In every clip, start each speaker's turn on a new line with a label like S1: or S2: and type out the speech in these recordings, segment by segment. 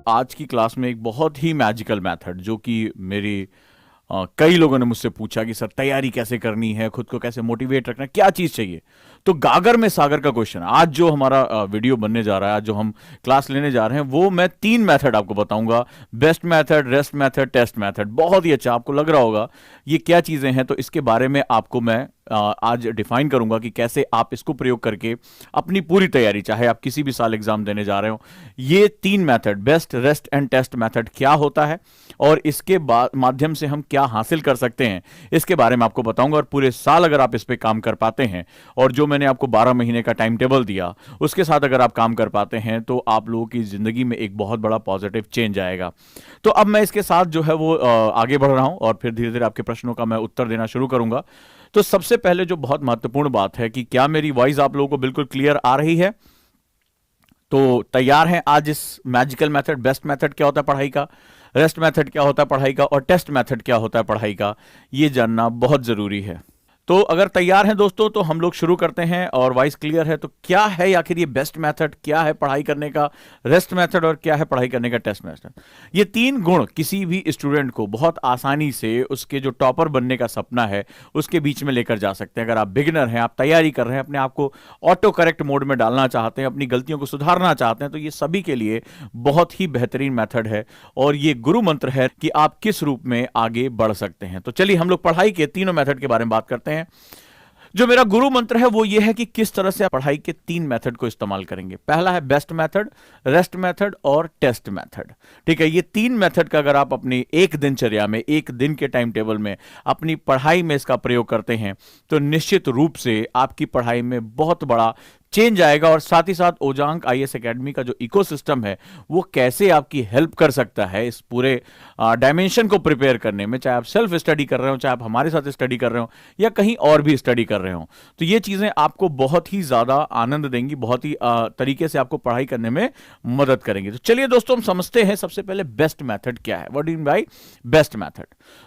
S1: आज की क्लास में एक बहुत ही मैजिकल मेथड जो कि मेरी कई लोगों ने मुझसे पूछा कि सर तैयारी कैसे करनी है, खुद को कैसे मोटिवेट रखना है, क्या चीज चाहिए। तो गागर में सागर का क्वेश्चन आज जो हमारा वीडियो बनने जा रहा है, आज जो हम क्लास लेने जा रहे हैं, वो मैं 3 मेथड आपको बताऊंगा। Best method, rest method, test method. बहुत ही अच्छा, आपको लग रहा होगा ये क्या चीजें हैं, तो इसके बारे में आपको मैं आज डिफाइन करूंगा कि कैसे आप इसको प्रयोग करके अपनी पूरी तैयारी, चाहे आप किसी भी साल एग्जाम देने जा रहे हो, ये 3 method best, rest and test method क्या होता है और इसके माध्यम से हम क्या हासिल कर सकते हैं, इसके बारे में आपको बताऊंगा। और पूरे साल अगर आप इस पे काम कर पाते हैं और जो मैंने आपको 12 महीने का टाइम टेबल दिया उसके साथ अगर आप काम कर पाते हैं तो आप लोगों की जिंदगी में एक बहुत बड़ा पॉजिटिव चेंज आएगा। तो अब मैं इसके साथ जो है वो आगे बढ़ रहा हूं और फिर धीरे धीरे आपके प्रश्नों का मैं उत्तर देना शुरू करूंगा। तो सबसे पहले जो बहुत महत्वपूर्ण बात है कि क्या मेरी वॉइस आप लोगों को बिल्कुल क्लियर आ रही है? तो तैयार हैं आज इस मैजिकल मेथड, बेस्ट मेथड क्या होता है पढ़ाई का, रेस्ट मेथड क्या होता है पढ़ाई का और टेस्ट मेथड क्या होता है पढ़ाई का, ये जानना बहुत जरूरी है। तो अगर तैयार हैं दोस्तों तो हम लोग शुरू करते हैं। और वॉइस क्लियर है तो क्या है आखिर ये बेस्ट मेथड, क्या है पढ़ाई करने का रेस्ट मेथड और क्या है पढ़ाई करने का टेस्ट मेथड? ये 3 गुण किसी भी स्टूडेंट को बहुत आसानी से उसके जो टॉपर बनने का सपना है उसके बीच में लेकर जा सकते हैं। अगर आप बिगिनर हैं, आप तैयारी कर रहे हैं, अपने आप को ऑटो करेक्ट मोड में डालना चाहते हैं, अपनी गलतियों को सुधारना चाहते हैं, तो ये सभी के लिए बहुत ही बेहतरीन मेथड है और ये गुरु मंत्र है कि आप किस रूप में आगे बढ़ सकते हैं। तो चलिए हम लोग पढ़ाई के तीनों मेथड के बारे में बात करते हैं। जो मेरा गुरु मंत्र है वो ये है कि किस तरह से आप पढ़ाई के 3 मेथड को इस्तेमाल करेंगे। पहला है बेस्ट मेथड, रेस्ट मेथड और टेस्ट मेथड। ठीक है, ये 3 मेथड का अगर आप अपनी एक दिनचर्या में, एक दिन के टाइम टेबल में, अपनी पढ़ाई में इसका प्रयोग करते हैं तो निश्चित रूप से आपकी पढ़ाई में बहुत बड़ा चेंज आएगा। और साथ ही साथ ओजांक आईएएस एकेडमी का जो इकोसिस्टम है वो कैसे आपकी हेल्प कर सकता है इस पूरे डायमेंशन को प्रिपेयर करने में, चाहे आप सेल्फ स्टडी कर रहे हो, चाहे आप हमारे साथ स्टडी कर रहे हो या कहीं और भी स्टडी कर रहे हो, तो ये चीजें आपको बहुत ही ज्यादा आनंद देंगी, बहुत ही तरीके से आपको पढ़ाई करने में मदद करेंगे। तो चलिए दोस्तों हम समझते हैं सबसे पहले बेस्ट मैथड क्या है। What do you mean by best method?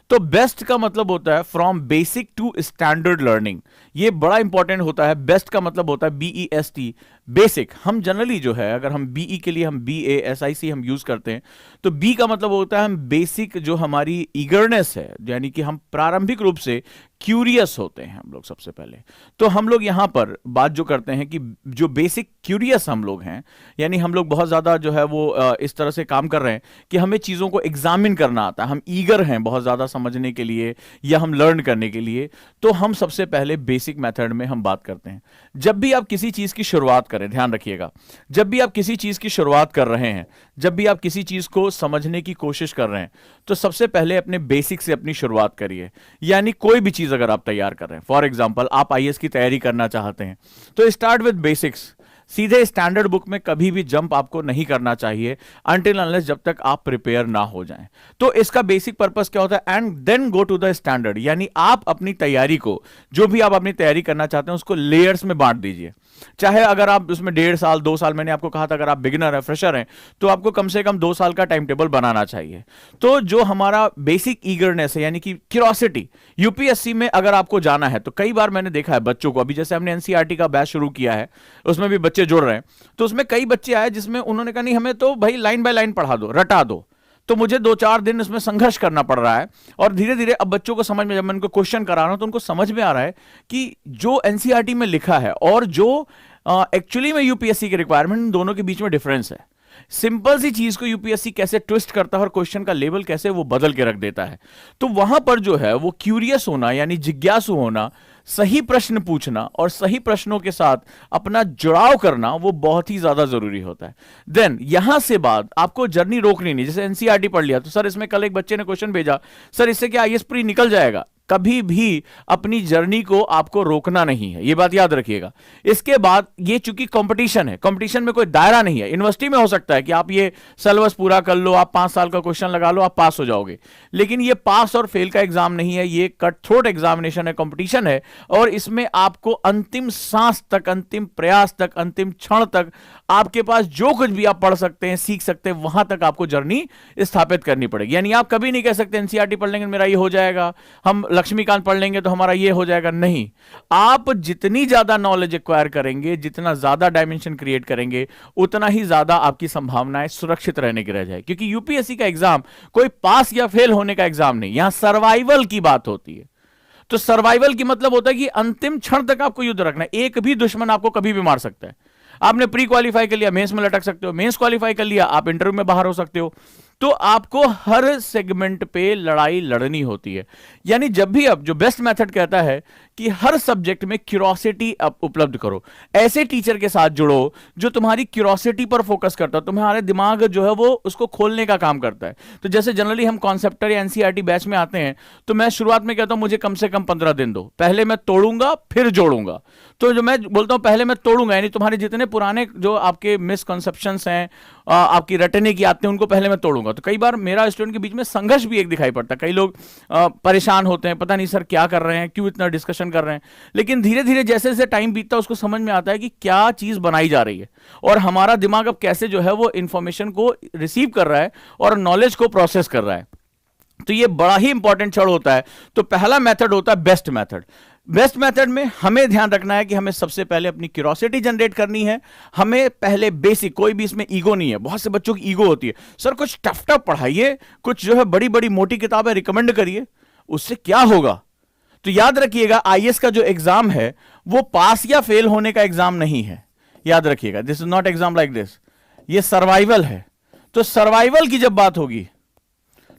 S1: तो बेस्ट का मतलब होता है from basic to standard learning. ये बड़ा इंपॉर्टेंट होता है। बेस्ट का मतलब होता है BEST, बेसिक। हम जनरली जो है, अगर हम BE के लिए हम BASIC हम यूज करते हैं, तो B का मतलब होता है हम बेसिक, जो हमारी ईगरनेस है, यानी कि हम प्रारंभिक रूप से क्यूरियस होते हैं हम लोग सबसे पहले। तो हम लोग यहां पर बात जो करते हैं कि जो बेसिक क्यूरियस हम लोग हैं, यानी हम लोग बहुत ज्यादा जो है वो इस तरह से काम कर रहे हैं कि हमें चीजों को एग्जामिन करना आता है, हम ईगर हैं बहुत ज्यादा समझने के लिए या हम लर्न करने के लिए। तो हम सबसे पहले बेसिक मेथड में हम बात करते हैं। जब भी आप किसी चीज की शुरुआत करें, ध्यान रखिएगा, जब भी आप किसी चीज की शुरुआत कर रहे हैं, जब भी आप किसी चीज को समझने की कोशिश कर रहे हैं, तो सबसे पहले अपने बेसिक से अपनी शुरुआत करिए। यानी कोई भी चीज अगर आप तैयार कर रहे हैं, फॉर एग्जांपल आप आईएएस की तैयारी करना चाहते हैं, तो स्टार्ट विद बेसिक्स। सीधे स्टैंडर्ड बुक में कभी भी जंप आपको नहीं करना चाहिए अनटिल अनलेस जब तक आप प्रिपेयर ना हो जाएं। तो इसका बेसिक पर्पस क्या होता है? And then go to the standard. यानी आप अपनी तैयारी को, जो भी आप अपनी तैयारी करना चाहते हैं, उसको लेयर्स में बांट दीजिए। चाहे अगर आप उसमें 1.5 साल 2 साल, मैंने आपको कहा था अगर आप बिगिनर है, फ्रेशर हैं, तो आपको कम से कम 2 साल का टाइम टेबल बनाना चाहिए। तो जो हमारा बेसिक ईगरनेस है, यानी कि क्यूरियोसिटी, यूपीएससी में अगर आपको जाना है, तो कई बार मैंने देखा है बच्चों को, अभी जैसे हमने एनसीईआरटी का बैच शुरू किया है, उसमें भी बच्चे जुड़ रहे हैं, तो उसमें कई बच्चे आए जिसमें उन्होंने कहा नहीं हमें तो भाई लाइन बाय लाइन पढ़ा दो, रटा दो। तो मुझे 2-4 दिन इसमें संघर्ष करना पड़ रहा है और धीरे धीरे अब बच्चों को समझ में, जब मैं उनको क्वेश्चन करा रहा हूं तो उनको समझ में आ रहा है कि जो एनसीईआरटी में लिखा है और जो एक्चुअली में यूपीएससी के रिक्वायरमेंट, दोनों के बीच में डिफरेंस है। सिंपल सी चीज को यूपीएससी कैसे ट्विस्ट करता है और क्वेश्चन का लेवल कैसे वो बदल के रख देता है। तो वहां पर जो है वो क्यूरियस होना, यानी जिज्ञासु होना, सही प्रश्न पूछना और सही प्रश्नों के साथ अपना जुड़ाव करना, वो बहुत ही ज्यादा जरूरी होता है। देन यहां से बाद आपको जर्नी रोकनी नहीं। जैसे एनसीईआरटी पढ़ लिया तो सर इसमें कल एक बच्चे ने क्वेश्चन भेजा, सर इससे क्या आईएएस प्री निकल जाएगा? कभी भी अपनी जर्नी को आपको रोकना नहीं है, ये बात याद रखिएगा। इसके बाद ये चूंकि कंपटीशन है, कंपटीशन में कोई दायरा नहीं है। यूनिवर्सिटी में हो सकता है कि आप ये सिलेबस पूरा कर लो, आप 5 साल का क्वेश्चन लगा लो, आप पास हो जाओगे, लेकिन ये पास और फेल का एग्जाम नहीं है, ये कट थ्रोट एग्जामिनेशन है, कंपटीशन है। और इसमें आपको अंतिम सांस तक, अंतिम प्रयास तक, अंतिम क्षण तक आपके पास जो कुछ भी आप पढ़ सकते हैं, सीख सकते हैं, वहां तक आपको जर्नी स्थापित करनी पड़ेगी। यानी आप कभी नहीं कह सकते एनसीईआरटी पढ़ लेंगे मेरा ये हो जाएगा, हम लक्ष्मीकांत पढ़ लेंगे तो हमारा ये हो जाएगा, नहीं। आप जितनी ज्यादा नॉलेज एक्वायर करेंगे, जितना ज्यादा डायमेंशन क्रिएट करेंगे, उतना ही ज्यादा आपकी संभावनाएं सुरक्षित रहने की रह जाए। क्योंकि यूपीएससी का एग्जाम कोई पास या फेल होने का एग्जाम नहीं, यहां सर्वाइवल की बात होती है। तो सर्वाइवल की मतलब होता है कि अंतिम क्षण तक आपको युद्ध रखना है। एक भी दुश्मन आपको कभी भी मार सकता है। आपने प्री क्वालिफाई कर लिया, मेंस में लटक सकते हो, मेंस क्वालिफाई कर लिया, आप इंटरव्यू में बाहर हो सकते हो। तो आपको हर सेगमेंट पे लड़ाई लड़नी होती है। यानी जब भी अब जो बेस्ट मेथड कहता है कि हर सब्जेक्ट में क्यूरोसिटी उपलब्ध करो, ऐसे टीचर के साथ जुड़ो जो तुम्हारी क्यूरोसिटी पर फोकस करता है, तुम्हारे दिमाग जो है वो उसको खोलने का काम करता है। तो जैसे जनरली हम कॉन्सेप्टर या एनसीईआरटी बैच में आते हैं, तो मैं शुरुआत में कहता हूं मुझे कम से कम 15 दिन दो, पहले मैं तोड़ूंगा फिर जोड़ूंगा। तो जो मैं बोलता हूं पहले मैं तोड़ूंगा, यानी तुम्हारे जितने पुराने जो आपके मिसकंसेप्शंस हैं, आपकी रटने की आते हैं, उनको पहले मैं तोड़ूंगा। तो कई बार मेरा स्टूडेंट के बीच में संघर्ष भी एक दिखाई पड़ता है। कई लोग परेशान होते हैं, पता नहीं सर क्या कर रहे हैं, क्यों इतना डिस्कशन कर रहे हैं। लेकिन धीरे धीरे जैसे जैसे टाइम बीतता है उसको समझ में आता है कि क्या चीज बनाई जा रही है और हमारा दिमाग अब कैसे जो है वो इंफॉर्मेशन को रिसीव कर रहा है और नॉलेज को प्रोसेस कर रहा है। तो ये बड़ा ही इंपॉर्टेंट क्षण होता है। तो पहला मेथड होता है बेस्ट मेथड। बेस्ट मेथड में हमें ध्यान रखना है कि हमें सबसे पहले अपनी क्यूरोसिटी जनरेट करनी है। हमें पहले बेसिक, कोई भी इसमें ईगो नहीं है। बहुत से बच्चों की ईगो होती है, सर कुछ टफ टफ पढ़ाइए, कुछ जो है बड़ी बड़ी मोटी किताबें रिकमेंड करिए, उससे क्या होगा। तो याद रखिएगा, आईएएस का जो एग्जाम है वो पास या फेल होने का एग्जाम नहीं है। याद रखिएगा, this is not exam like this, ये सर्वाइवल है। तो सर्वाइवल की जब बात होगी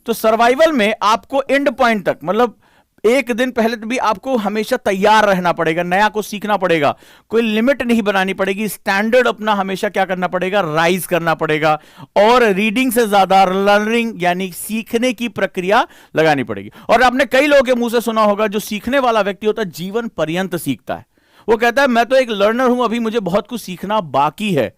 S1: तो सर्वाइवल में आपको एंड पॉइंट तक, मतलब एक दिन पहले तो भी आपको हमेशा तैयार रहना पड़ेगा, नया को सीखना पड़ेगा, कोई लिमिट नहीं बनानी पड़ेगी, स्टैंडर्ड अपना हमेशा क्या करना पड़ेगा, राइज करना पड़ेगा। और रीडिंग से ज्यादा लर्निंग यानी सीखने की प्रक्रिया लगानी पड़ेगी। और आपने कई लोगों के मुंह से सुना होगा, जो सीखने वाला व्यक्ति होता है जीवन पर्यंत सीखता है। वो कहता है मैं तो एक लर्नर हूं, अभी मुझे बहुत कुछ सीखना बाकी है।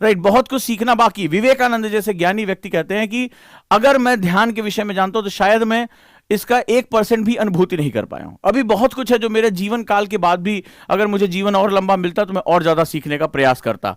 S1: राइट, बहुत कुछ सीखना बाकी। विवेकानंद जैसे ज्ञानी व्यक्ति कहते हैं कि अगर मैं ध्यान के विषय में जानता हूं तो शायद मैं इसका 1% भी अनुभूति नहीं कर पाया हूं। अभी बहुत कुछ है जो मेरे जीवन काल के बाद भी, अगर मुझे जीवन और लंबा मिलता तो मैं और ज्यादा सीखने का प्रयास करता।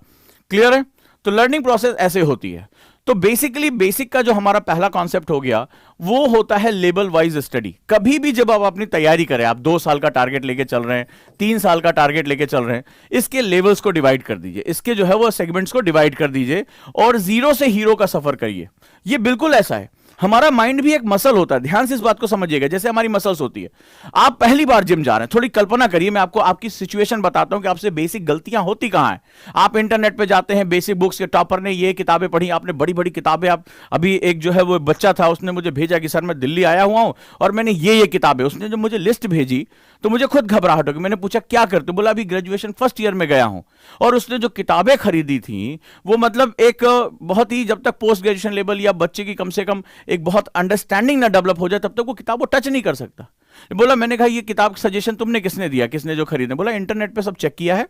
S1: क्लियर है? तो लर्निंग प्रोसेस ऐसे होती है। तो बेसिकली बेसिक का जो हमारा पहला कॉन्सेप्ट हो गया वो होता है लेवल वाइज स्टडी। कभी भी जब आप अपनी तैयारी करें, आप 2 साल का टारगेट लेके चल रहे हैं, 3 साल का टारगेट लेके चल रहे हैं, इसके लेवल्स को डिवाइड कर दीजिए, इसके जो है वो सेगमेंट्स को डिवाइड कर दीजिए और जीरो से हीरो का सफर करिए। ये बिल्कुल ऐसा है। हमारा माइंड भी एक मसल होता है, ध्यान से इस बात को समझिएगा। जैसे हमारी मसल्स होती है, आप पहली बार जिम जा रहे हैं, थोड़ी कल्पना करिए, मैं आपको आपकी सिचुएशन बताता हूं कि आपसे बेसिक गलतियां होती कहां हैं। आप इंटरनेट पे जाते हैं, बेसिक बुक्स के टॉपर ने ये किताबें पढ़ी, आपने बड़ी बड़ी किताबें, आप अभी एक जो है वो बच्चा था, उसने मुझे भेजा कि सर मैं दिल्ली आया हुआ हूं और मैंने ये किताबें, उसने जब मुझे लिस्ट भेजी तो मुझे खुद घबराहट हो गई। मैंने पूछा क्या करते, बोला अभी ग्रेजुएशन फर्स्ट ईयर में गया हूं। और उसने जो किताबें खरीदी थी वो मतलब एक बहुत ही, जब तक पोस्ट ग्रेजुएशन लेवल या बच्चे की कम से कम एक बहुत अंडरस्टैंडिंग ना डेवलप हो जाए तब तक वो किताब वो टच नहीं कर सकता। बोला, मैंने कहा ये किताब सजेशन तुमने किसने दिया, किसने जो खरीदे? बोला इंटरनेट पे सब चेक किया है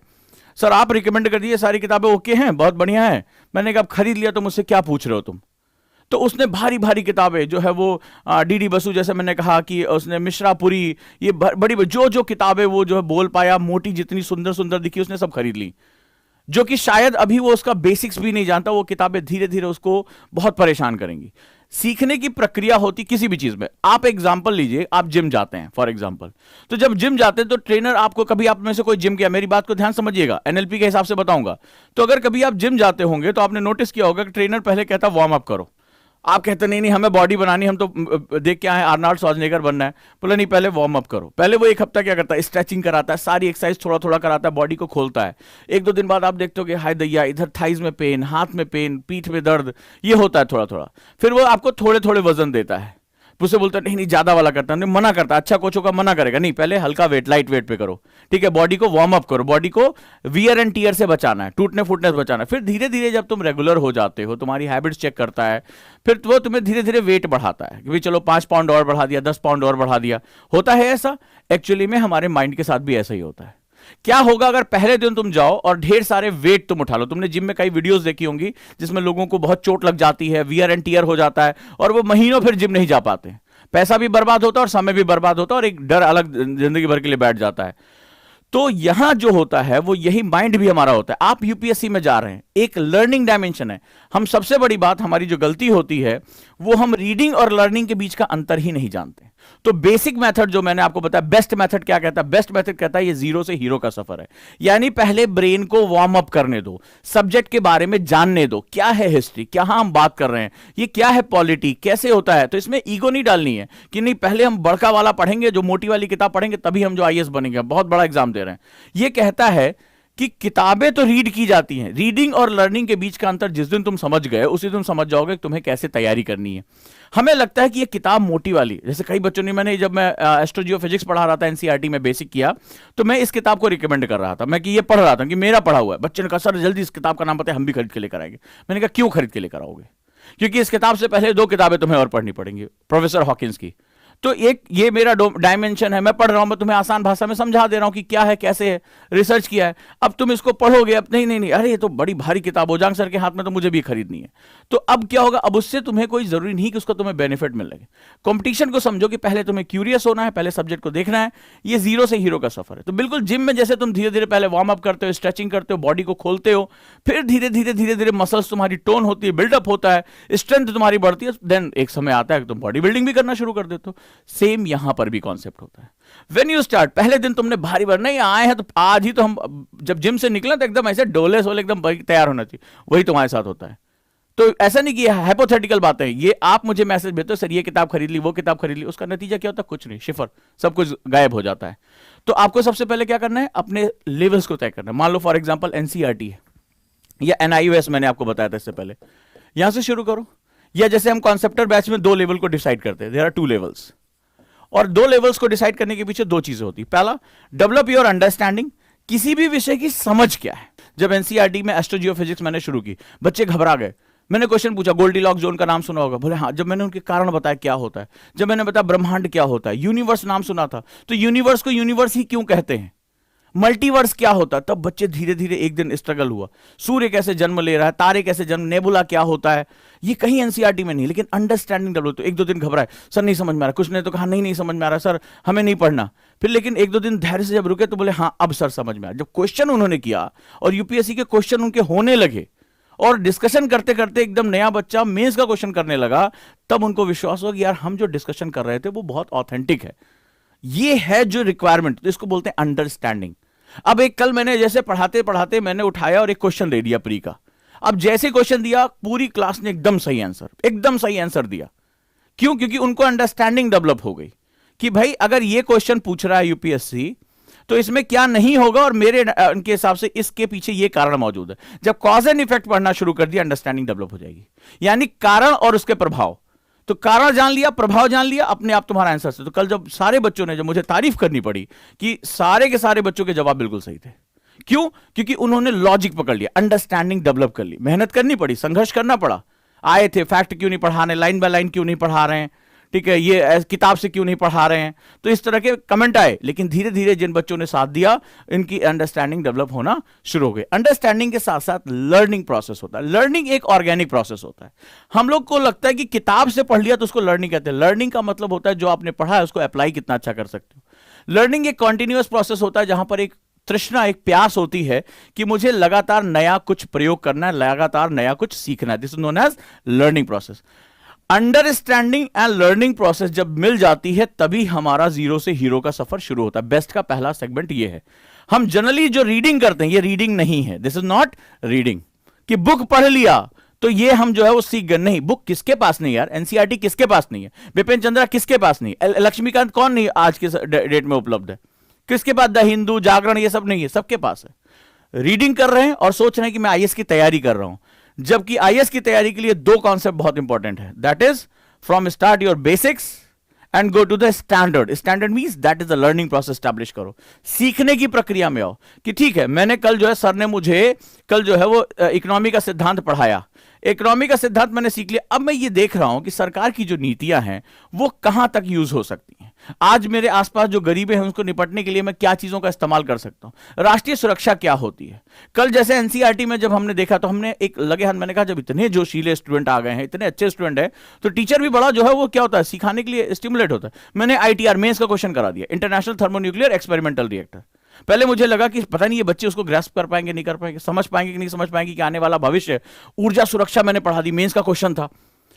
S1: सर, आप रिकमेंड कर दिए, सारी किताबें ओके हैं, बहुत बढ़िया है। मैंने कहा खरीद लिया तो मुझसे क्या पूछ रहे हो तुम? तो उसने भारी भारी किताबें जो है वो डीडी बसु, जैसे मैंने कहा कि उसने मिश्रापुरी, ये बड़ी जो किताबें वो जो है बोल पाया, मोटी जितनी सुंदर सुंदर दिखी, उसने सब खरीद ली। जो कि शायद अभी वो उसका बेसिक्स भी नहीं जानता। वो किताबें धीरे धीरे उसको बहुत परेशान करेंगी। सीखने की प्रक्रिया होती किसी भी चीज में। आप एग्जांपल लीजिए, आप जिम जाते हैं फॉर एग्जांपल, तो जब जिम जाते हैं तो ट्रेनर आपको, कभी आप में से कोई जिम किया, मेरी बात को ध्यान समझिएगा, एनएलपी के हिसाब से बताऊंगा। तो अगर कभी आप जिम जाते होंगे तो आपने नोटिस किया होगा कि ट्रेनर पहले कहता वार्म अप करो। आप कहते नहीं नहीं हमें बॉडी बनानी, हम तो देख के आए आर्नल्ड श्वार्ज़नेगर बनना है। बोला नहीं, पहले वार्म अप करो। पहले वो 1 हफ्ता क्या करता है, स्ट्रेचिंग कराता है, सारी एक्सरसाइज थोड़ा थोड़ा कराता है, बॉडी को खोलता है। 1-2 दिन बाद आप देखते हो कि हाय दैया, इधर थाइज में पेन, हाथ में पेन, पीठ में दर्द, ये होता है थोड़ा थोड़ा। फिर वो आपको थोड़े थोड़े वजन देता है, मुझसे बोलता नहीं नहीं ज्यादा वाला करता है, मना करता है। अच्छा कोच होगा, मना करेगा, नहीं पहले हल्का वेट, लाइट वेट पे करो, ठीक है, बॉडी को वार्म अप करो, बॉडी को वियर एंड टीयर से बचाना है, टूटने फूटने से बचाना है। फिर धीरे धीरे जब तुम रेगुलर हो जाते हो, तुम्हारी हैबिट्स चेक करता है, फिर वो तुम्हें धीरे धीरे वेट बढ़ाता है कि भाई चलो 5 पाउंड और बढ़ा दिया, 10 पाउंड और बढ़ा दिया। होता है ऐसा। एक्चुअली में हमारे माइंड के साथ भी ऐसा ही होता है। क्या होगा अगर पहले दिन तुम जाओ और ढेर सारे वेट तुम उठा लो? तुमने जिम में कई वीडियोस देखी होंगी जिसमें लोगों को बहुत चोट लग जाती है, वियर एंड टीयर हो जाता है और वो महीनों फिर जिम नहीं जा पाते। पैसा भी बर्बाद होता है और समय भी बर्बाद होता है और एक डर अलग जिंदगी भर के लिए बैठ जाता है। तो यहां जो होता है वो यही माइंड भी हमारा होता है। आप यूपीएससी में जा रहे हैं, एक लर्निंग डायमेंशन है। हम सबसे बड़ी बात, हमारी जो गलती होती है वो हम रीडिंग और लर्निंग के बीच का अंतर ही नहीं जानते। तो बेसिक मेथड जो मैंने आपको बताया, बेस्ट मेथड क्या कहता है? बेस्ट मेथड कहता है ये जीरो से हीरो का सफर है। यानी पहले ब्रेन को वार्म अप करने दो, सब्जेक्ट के बारे में जानने दो, क्या है हिस्ट्री, क्या हम बात कर रहे हैं, ये क्या है पॉलिटी, कैसे होता है। तो इसमें ईगो नहीं डालनी है कि नहीं पहले हम बड़का वाला पढ़ेंगे, जो मोटी वाली किताब पढ़ेंगे तभी हम जो आईएएस बनेंगे, बहुत बड़ा एग्जाम दे रहे हैं। ये कहता है कि किताबें तो रीड की जाती हैं, रीडिंग और लर्निंग के बीच का अंतर जिस दिन तुम समझ गए उसी दिन समझ जाओगे कि तुम्हें कैसे तैयारी करनी है। हमें लगता है कि ये किताब मोटी वाली, जैसे कई बच्चों ने, मैंने जब मैं एस्ट्रोजियोफिजिक्स पढ़ा रहा था एनसीईआरटी में बेसिक किया, तो मैं इस किताब को रिकमेंड कर रहा था, मैं कि ये पढ़ रहा था कि मेरा पढ़ा हुआ है। बच्चे ने कहा सर जल्दी इस किताब का नाम बताए, हम भी खरीद के लेकर आएंगे। मैंने कहा क्यों खरीद के लेकर आओगे? क्योंकि इस किताब से पहले 2 किताबें तुम्हें और पढ़नी पड़ेंगी, प्रोफेसर हॉकिंस की। तो एक ये मेरा डायमेंशन है, मैं पढ़ रहा हूं, मैं तुम्हें आसान भाषा में समझा दे रहा हूं कि क्या है, कैसे है, रिसर्च किया है। अब तुम इसको पढ़ोगे, अब नहीं नहीं नहीं, अरे ये तो बड़ी भारी किताब हो, जांग सर के हाथ में, तो मुझे भी खरीदनी है। तो अब क्या होगा? अब उससे तुम्हें कोई जरूरी नहीं कि उसको तुम्हें बेनिफिट मिल लगे। कंपटीशन को समझो कि पहले तुम्हें क्यूरियस होना है, पहले सब्जेक्ट को देखना है। ये जीरो से हीरो का सफर है। तो बिल्कुल जिम में जैसे तुम धीरे धीरे पहले वार्म अप करते हो, स्ट्रेचिंग करते हो, बॉडी को खोलते हो, फिर धीरे धीरे धीरे धीरे मसल्स तुम्हारी टोन होती है, बिल्डअप होता है, स्ट्रेंथ तुम्हारी बढ़ती है, देन एक समय आता है कि तुम बॉडी बिल्डिंग भी करना शुरू कर देते हो। सेम यहां पर भी कॉन्सेप्ट होता है। व्हेन यू स्टार्ट, पहले दिन तुमने भारी भारी नहीं आए हैं, तो आज ही तो हम जब जिम से निकले तो एकदम ऐसे डोले सोले एकदम तैयार होना चाहिए, वही तुम्हारे साथ होता है। तो ऐसा नहीं कि हाइपोथेटिकल बातें हैं, ये आप मुझे मैसेज भेजते हो सर ये किताब खरीद ली, वो किताब खरीद ली, उसका नतीजा क्या होता है? कुछ नहीं, शिफर, सब कुछ गायब हो जाता है। तो आपको सबसे पहले क्या करना है? अपने लेवल्स को तय करना है। मान लो फॉर एग्जाम्पल एनसीईआरटी है या एनआईओएस, मैंने आपको बताया था इससे पहले, यहां से शुरू करो। या जैसे हम कॉन्सेप्टर बैच में 2 लेवल को डिसाइड करते हैं, देयर आर 2 लेवल्स, और 2 लेवल्स को डिसाइड करने के पीछे 2 चीजें होती है। पहला, डेवलप योर अंडरस्टैंडिंग, किसी भी विषय की समझ क्या है। जब एनसीईआरटी में एस्ट्रोजियोफिजिक्स मैंने शुरू की, बच्चे घबरा गए। मैंने क्वेश्चन पूछा, गोल्डीलॉक्स जोन का नाम सुना होगा? बोले हाँ। जब मैंने उनके कारण बताया क्या होता है, जब मैंने बताया ब्रह्मांड क्या होता है, यूनिवर्स नाम सुना था, तो यूनिवर्स को यूनिवर्स ही क्यों कहते हैं, मल्टीवर्स क्या होता है, तब बच्चे धीरे धीरे एक दिन स्ट्रगल हुआ, सूर्य कैसे जन्म ले रहा है, तारे कैसे जन्म, नेबुला क्या होता है, ये कहीं एनसीईआरटी में नहीं, लेकिन अंडरस्टैंडिंग डेवलप। तो 1-2 दिन घबराए, सर नहीं समझ में आ रहा, कुछ ने तो कहा नहीं नहीं समझ में आ रहा सर, हमें नहीं पढ़ना। फिर लेकिन 1-2 दिन धैर्य से जब रुके तो बोले हाँ अब सर समझ में आया। जब क्वेश्चन उन्होंने किया और यूपीएससी के क्वेश्चन उनके होने लगे और डिस्कशन करते करते एकदम नया बच्चा मेंस का क्वेश्चन करने लगा, तब उनको विश्वास हुआ कि यार हम जो डिस्कशन कर रहे थे वो बहुत ऑथेंटिक है, ये है जो रिक्वायरमेंट। तो इसको बोलते हैं अंडरस्टैंडिंग। अब एक कल मैंने जैसे पढ़ाते पढ़ाते मैंने उठाया और एक क्वेश्चन दे दिया प्री का। अब जैसे क्वेश्चन दिया पूरी क्लास ने एकदम सही आंसर दिया। क्यों? क्योंकि उनको अंडरस्टैंडिंग डेवलप हो गई कि भाई अगर ये क्वेश्चन पूछ रहा है यूपीएससी तो इसमें क्या नहीं होगा और मेरे उनके हिसाब से इसके पीछे ये कारण मौजूद है। जब कॉज एंड इफेक्ट पढ़ना शुरू कर दिया, अंडरस्टैंडिंग डेवलप हो जाएगी। यानी कारण और उसके प्रभाव, तो कारण जान लिया, प्रभाव जान लिया, अपने आप तुम्हारा आंसर से। तो कल जब सारे बच्चों ने, जब मुझे तारीफ करनी पड़ी कि सारे के सारे बच्चों के जवाब बिल्कुल सही थे। क्यों? क्योंकि उन्होंने लॉजिक पकड़ लिया, अंडरस्टैंडिंग डेवलप कर ली। मेहनत करनी पड़ी, संघर्ष करना पड़ा, आए थे, फैक्ट क्यों नहीं पढ़ाने, लाइन बाय लाइन क्यों नहीं पढ़ा रहे हैं, ठीक है, ये किताब से क्यों नहीं पढ़ा रहे हैं, तो इस तरह के कमेंट आए। लेकिन धीरे धीरे जिन बच्चों ने साथ दिया, इनकी अंडरस्टैंडिंग डेवलप होना शुरू हो गई। अंडरस्टैंडिंग के साथ साथ लर्निंग प्रोसेस होता है। लर्निंग एक ऑर्गेनिक प्रोसेस होता है। हम लोग को लगता है कि किताब से पढ़ लिया तो उसको लर्निंग कहते हैं। लर्निंग का मतलब होता है जो आपने पढ़ा है उसको अप्लाई कितना अच्छा कर सकते हो। लर्निंग एक कॉन्टिन्यूअस प्रोसेस होता है जहां पर एक तृष्णा, एक प्यास होती है कि मुझे लगातार नया कुछ प्रयोग करना है, लगातार नया कुछ सीखना है। This is known as learning process. Understanding and learning process जब मिल जाती है तभी हमारा जीरो से हीरो का सफर शुरू होता है। बेस्ट का पहला सेगमेंट ये है। हम जनरली जो रीडिंग करते हैं ये रीडिंग नहीं है, दिस इज नॉट रीडिंग कि बुक पढ़ लिया तो ये हम जो है वो सीख गए। नहीं, बुक किसके पास नहीं यार, एनसीईआरटी किसके पास नहीं है, बिपिन चंद्रा किसके पास नहीं, लक्ष्मीकांत कौन नहीं आज के डेट में उपलब्ध है, किसके पास द हिंदू, जागरण, ये सब नहीं है, सबके पास है। रीडिंग कर रहे हैं और सोच रहे हैं कि मैं आईएएस की तैयारी कर रहा हूं, जबकि आईएएस की तैयारी के लिए 2 कॉन्सेप्ट बहुत इंपॉर्टेंट है। That is from start your basics and go to the standard. Standard means that is the learning process establish करो। सीखने की प्रक्रिया में आओ कि ठीक है, मैंने कल जो है सर ने मुझे कल जो है वो इकोनॉमी का सिद्धांत पढ़ाया, इकोनॉमी का सिद्धांत मैंने सीख लिया। अब मैं ये देख रहा हूं कि सरकार की जो नीतियां हैं वो कहां तक यूज हो सकती हैं। आज मेरे आसपास जो गरीबे हैं उनको निपटने के लिए मैं क्या चीजों का इस्तेमाल कर सकता हूं। राष्ट्रीय सुरक्षा क्या होती है। कल जैसे एनसीईआरटी में जब हमने देखा तो हमने एक लगे हाथ, मैंने कहा जब इतने जोशीले स्टूडेंट आ गए हैं, इतने अच्छे स्टूडेंट हैं, तो टीचर भी बड़ा जो है वो क्या होता है, सिखाने के लिए स्टिमुलेट होता है। मैंने आईटीआर मेंस का क्वेश्चन करा दिया, इंटरनेशनल थर्मोन्यूक्लियर एक्सपेरिमेंटल रिएक्टर। पहले मुझे लगा कि पता नहीं ये बच्चे उसको ग्रास्प कर पाएंगे नहीं कर पाएंगे, समझ पाएंगे कि नहीं समझ पाएंगे कि आने वाला भविष्य। ऊर्जा सुरक्षा मैंने पढ़ा दी, मेंस का क्वेश्चन था।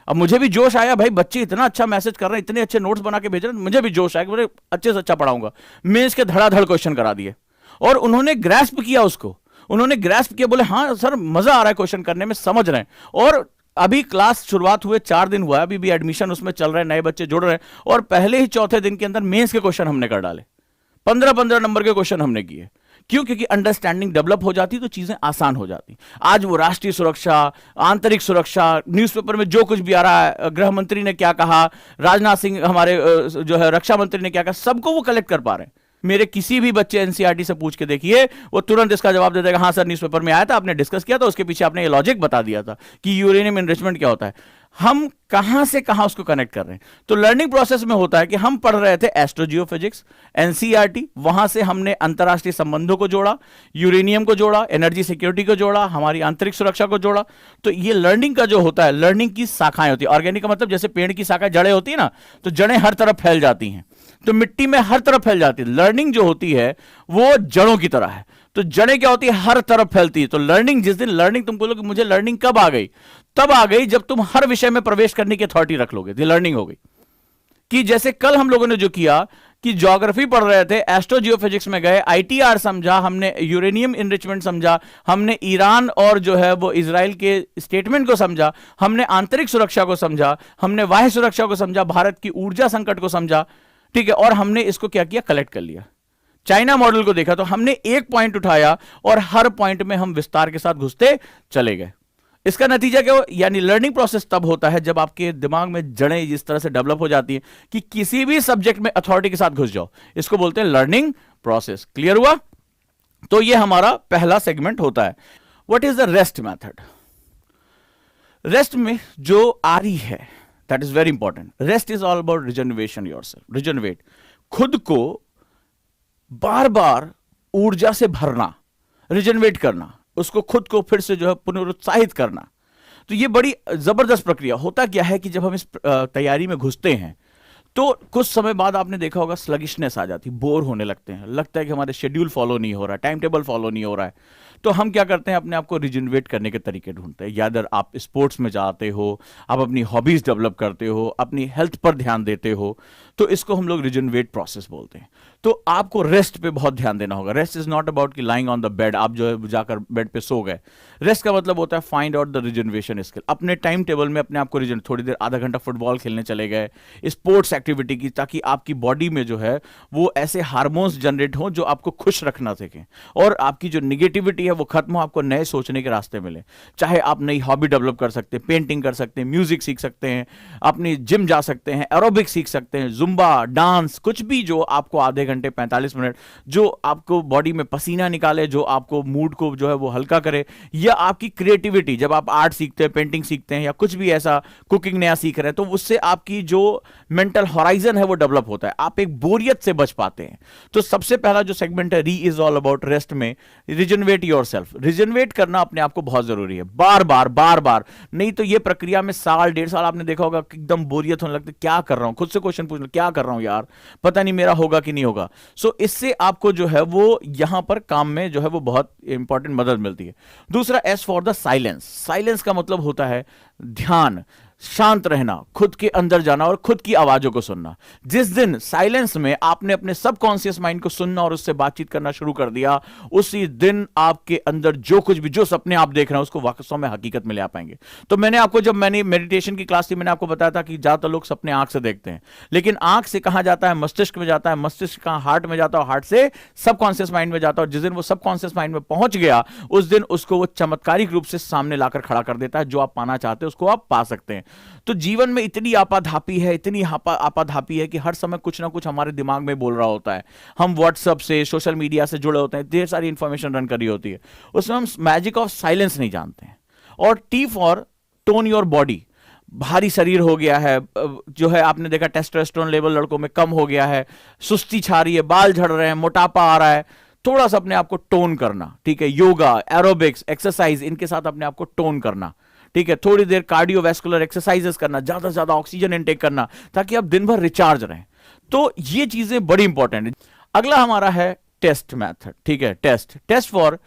S1: अब मुझे भी जोश आया, भाई बच्चे इतना अच्छा मैसेज कर रहे हैं, इतने अच्छे नोट्स बना के भेज रहे हैं, मुझे भी जोश आया कि मुझे अच्छे से अच्छा पढ़ाऊंगा। मेंस के धड़ाधड़ क्वेश्चन करा दिए और उन्होंने ग्रैस्प किया उसको, उन्होंने ग्रैस्प किया, बोले हाँ सर मजा आ रहा है क्वेश्चन करने में, समझ रहे हैं। और अभी क्लास शुरुआत हुए 4 दिन हुआ है, अभी भी एडमिशन उसमें चल रहा है, नए बच्चे जुड़ रहे हैं, और पहले ही चौथे दिन के अंदर मेंस के क्वेश्चन हमने कर डाले, 15-15 नंबर के क्वेश्चन हमने किए। क्यों? क्योंकि अंडरस्टैंडिंग डेवलप हो जाती तो चीजें आसान हो जाती। आज वो राष्ट्रीय सुरक्षा, आंतरिक सुरक्षा, न्यूज़पेपर में जो कुछ भी आ रहा है, गृह मंत्री ने क्या कहा, राजनाथ सिंह हमारे जो है रक्षा मंत्री ने क्या कहा, सबको वो कलेक्ट कर पा रहे हैं। मेरे किसी भी बच्चे एनसीईआरटी से पूछ के देखिए, वो तुरंत इसका जवाब दे देगा, हाँ सर न्यूज़पेपर में आया था, आपने डिस्कस किया था, उसके पीछे आपने ये लॉजिक बता दिया था कि यूरेनियम एनरिचमेंट क्या होता है। हम कहां से कहां उसको कनेक्ट कर रहे हैं। तो लर्निंग प्रोसेस में होता है कि हम पढ़ रहे थे एस्ट्रोजियोफिजिक्स, एनसीईआरटी, वहां से हमने अंतरराष्ट्रीय संबंधों को जोड़ा, यूरेनियम को जोड़ा, एनर्जी सिक्योरिटी को जोड़ा, हमारी आंतरिक सुरक्षा को जोड़ा। तो ये लर्निंग का जो होता है, लर्निंग की शाखाएं होती है। ऑर्गेनिक का मतलब जैसे पेड़ की शाखाएं, जड़ें होती है ना, तो जड़ें हर तरफ फैल जाती हैं, तो मिट्टी में हर तरफ फैल जाती है। लर्निंग जो होती है वो जड़ों की तरह है, तो जड़ें क्या होती है, हर तरफ फैलती है। तो लर्निंग, जिस दिन लर्निंग तुम बोलोगे मुझे लर्निंग कब आ गई, तब आ गई जब तुम हर विषय में प्रवेश करने की अथॉरिटी रख लोगे, तो लर्निंग हो गई। कि जैसे कल हम लोगों ने जो किया कि ज्योग्राफी पढ़ रहे थे, एस्ट्रोजियोफिजिक्स में गए, आईटीआर समझा हमने, यूरेनियम इनरिचमेंट समझा हमने, ईरान और जो है वो इजराइल के स्टेटमेंट को समझा हमने, आंतरिक सुरक्षा को समझा हमने, बाह्य सुरक्षा को समझा, भारत की ऊर्जा संकट को समझा, ठीक है, और हमने इसको क्या किया, कलेक्ट कर लिया। चाइना मॉडल को देखा, तो हमने एक पॉइंट उठाया और हर पॉइंट में हम विस्तार के साथ घुसते चले गए। इसका नतीजा क्या हो, यानी लर्निंग प्रोसेस तब होता है जब आपके दिमाग में जड़ें इस तरह से डेवलप हो जाती हैं कि किसी भी सब्जेक्ट में अथॉरिटी के साथ घुस जाओ। इसको बोलते हैं लर्निंग प्रोसेस। क्लियर हुआ? तो ये हमारा पहला सेगमेंट होता है। What is the rest method? Rest में जो आरी है, that is very important. Rest is all about regeneration yourself, regenerate, खुद को बार बार ऊर्जा से भरना, रिजनरेट करना, उसको खुद को फिर से जो है पुनरुत्साहित करना। तो ये बड़ी जबरदस्त प्रक्रिया। होता क्या है कि जब हम इस तैयारी में घुसते हैं तो कुछ समय बाद आपने देखा होगा स्लगिशनेस आ जाती, बोर होने लगते हैं, लगता है कि हमारे शेड्यूल फॉलो नहीं हो रहा है, टाइम टेबल फॉलो नहीं हो रहा है। तो हम क्या करते हैं, अपने आप को रिजनरेट करने के तरीके ढूंढते हैं। यादर आप स्पोर्ट्स में जाते हो, आप अपनी हॉबीज डेवलप करते हो, अपनी हेल्थ पर ध्यान देते हो, तो इसको हम लोग रिजनरेट प्रोसेस बोलते हैं। तो आपको रेस्ट पे बहुत ध्यान देना होगा। रेस्ट इज नॉट अबाउट कि लाइंग ऑन द बेड, आप जो है जाकर बेड पे सो गए। रेस्ट का मतलब होता है find out the regeneration skill. अपने टाइम टेबल में अपने आप को रिजन, थोड़ी देर आधा घंटा फुटबॉल खेलने चले गए, स्पोर्ट्स एक्टिविटी की, ताकि आपकी बॉडी में जो है वो ऐसे हार्मोन्स जनरेट हो जो आपको खुश रखना सकें और आपकी जो निगेटिविटी है वो खत्म हो, आपको नए सोचने के रास्ते मिले। चाहे आप नई हॉबी डेवलप कर सकते हैं, पेंटिंग कर सकते हैं, म्यूजिक सीख सकते हैं, अपनी जिम जा सकते हैं, एरोबिक सीख सकते हैं, जुम्बा, डांस, कुछ भी जो आपको आधे घंटे 45 मिनट जो आपको बॉडी में पसीना निकाले, जो आपको मूड को जो है वो हल्का करे, या आपकी क्रिएटिविटी, जब आप आर्ट सीखते हैं, पेंटिंग सीखते हैं, या कुछ भी ऐसा कुकिंग नया सीख रहे हैं, तो उससे आपकी जो मेंटल हॉराइजन है वो डेवलप होता है, आप एक बोरियत से बच पाते हैं। तो सबसे पहला जो सेगमेंट है, री इज ऑल अबाउट रेस्ट में, रिजनरेट योरसेल्फ। रिजनरेट करना अपने आप को बहुत जरूरी है, बार बार बार बार, नहीं तो ये प्रक्रिया में साल 1.5 साल आपने देखा होगा कि एकदम बोरियत होने लगती है, क्या कर रहा हूं, खुद से क्वेश्चन पूछ लो, क्या कर रहा हूं यार, पता नहीं मेरा होगा कि नहीं होगा। सो इससे आपको जो है वो यहां पर काम में जो है वो बहुत इंपॉर्टेंट मदद मिलती है। दूसरा, S for the silence. Silence का मतलब होता है ध्यान, शांत रहना, खुद के अंदर जाना और खुद की आवाजों को सुनना। जिस दिन साइलेंस में आपने अपने सबकॉन्शियस माइंड को सुनना और उससे बातचीत करना शुरू कर दिया, उसी दिन आपके अंदर जो कुछ भी, जो सपने आप देख रहे हैं उसको वास्तव में हकीकत में ले आ पाएंगे। तो मैंने आपको, जब मैंने मेडिटेशन की क्लास थी, मैंने आपको बताया था कि ज्यादातर लोग सपने आंख से देखते हैं, लेकिन आंख से कहां जाता है, मस्तिष्क में जाता है, मस्तिष्क कहां, हार्ट में जाता है, हार्ट से सबकॉन्शियस माइंड में जाता है। और जिस दिन वो सबकॉन्शियस माइंड में पहुंच गया, उस दिन उसको वो चमत्कारिक रूप से सामने लाकर खड़ा कर देता है। जो आप पाना चाहते हैं उसको आप पा सकते हैं। तो जीवन में इतनी आपाधापी है, इतनी आपाधापी है कि हर समय कुछ ना कुछ हमारे दिमाग में बोल रहा होता है। हम व्हाट्सएप से, सोशल मीडिया से जुड़े होते हैं, ढेर सारी इंफॉर्मेशन रन करी होती है, उसमें हम मैजिक ऑफ साइलेंस नहीं जानते हैं। और T for tone your body. भारी शरीर हो गया है, जो है आपने देखा टेस्टोस्टेरोन लेवल लड़कों में कम हो गया है, सुस्ती छा रही है, बाल झड़ रहे हैं, मोटापा आ रहा है, थोड़ा सा अपने आप को टोन करना, ठीक है। योगा, एरोबिक्स, एक्सरसाइज, इनके साथ अपने आप को टोन करना, ठीक है। थोड़ी देर कार्डियोवैस्कुलर एक्सरसाइजेस करना, ज्यादा से ज्यादा ऑक्सीजन इनटेक करना, ताकि आप दिन भर रिचार्ज रहें। तो ये चीजें बड़ी इंपॉर्टेंट है। अगला हमारा है टेस्ट मेथड, ठीक है। Test for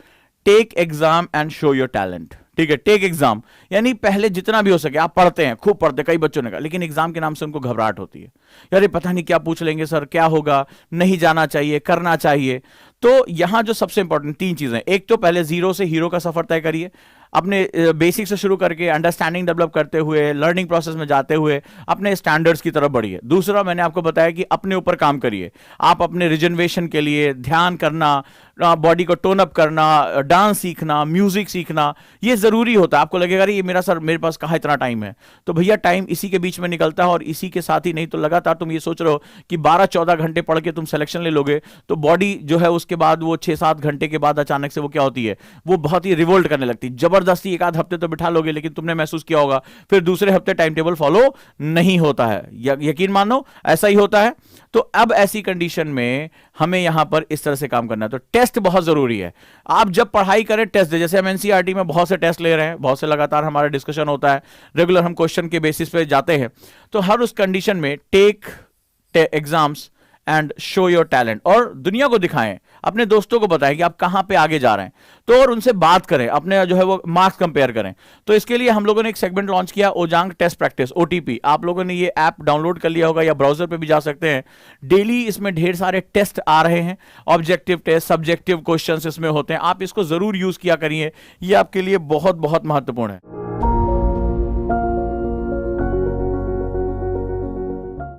S1: take exam and show your talent, ठीक है, टेक एग्जाम, यानी पहले जितना भी हो सके आप पढ़ते हैं, खूब पढ़ते, कई बच्चों ने कहा, लेकिन एग्जाम के नाम से उनको घबराहट होती है, यार पता नहीं क्या पूछ लेंगे सर, क्या होगा, नहीं जाना चाहिए, करना चाहिए। तो यहां जो सबसे इंपॉर्टेंट 3 चीजें, एक तो पहले जीरो से हीरो का सफर तय करिए, अपने बेसिक से शुरू करके अंडरस्टैंडिंग डेवलप करते हुए, लर्निंग प्रोसेस में जाते हुए अपने स्टैंडर्ड्स की तरफ बढ़िए। दूसरा, मैंने आपको बताया कि अपने ऊपर काम करिए, आप अपने रिजर्वेशन के लिए ध्यान करना, बॉडी को टोन अप करना, डांस सीखना, म्यूजिक सीखना, ये जरूरी होता है। आपको लगेगा ये मेरा सर मेरे पास कहाँ इतना टाइम है, तो भैया टाइम इसी के बीच में निकलता है, और इसी के साथ ही नहीं तो लगातार तुम ये सोच रहे हो कि 12-14 घंटे पढ़ के तुम सिलेक्शन ले लोगे, तो बॉडी जो है उसके बाद वो 6-7 घंटे के बाद अचानक से वो क्या होती है, वो बहुत ही रिवोल्ट करने लगती है, जबरदस्ती एक आध हफ्ते तो बिठा लोगे, लेकिन तुमने महसूस किया होगा फिर दूसरे हफ्ते टाइम टेबल फॉलो नहीं होता है, यकीन मानो ऐसा ही होता है। तो अब ऐसी कंडीशन में हमें यहां पर इस तरह से काम करना है। तो टेस्ट बहुत जरूरी है, आप जब पढ़ाई करें टेस्ट दे, जैसे हम एनसीईआरटी में बहुत से टेस्ट ले रहे हैं, बहुत से लगातार हमारा डिस्कशन होता है, रेगुलर हम क्वेश्चन के बेसिस पे जाते हैं, तो हर उस कंडीशन में take exams and show your talent, और दुनिया को दिखाएं, अपने दोस्तों को बताएं कि आप कहां पे आगे जा रहे हैं, तो और उनसे बात करें, अपने जो है वो मार्क्स कंपेयर करें। तो इसके लिए हम लोगों ने एक सेगमेंट लॉन्च किया, ओजांग टेस्ट प्रैक्टिस, ओटीपी। आप लोगों ने ये ऐप डाउनलोड कर लिया होगा या ब्राउजर पे भी जा सकते हैं। डेली इसमें ढेर सारे टेस्ट आ रहे हैं, ऑब्जेक्टिव टेस्ट, सब्जेक्टिव क्वेश्चंस इसमें होते हैं, आप इसको जरूर यूज किया करिए, ये आपके लिए बहुत बहुत महत्वपूर्ण है।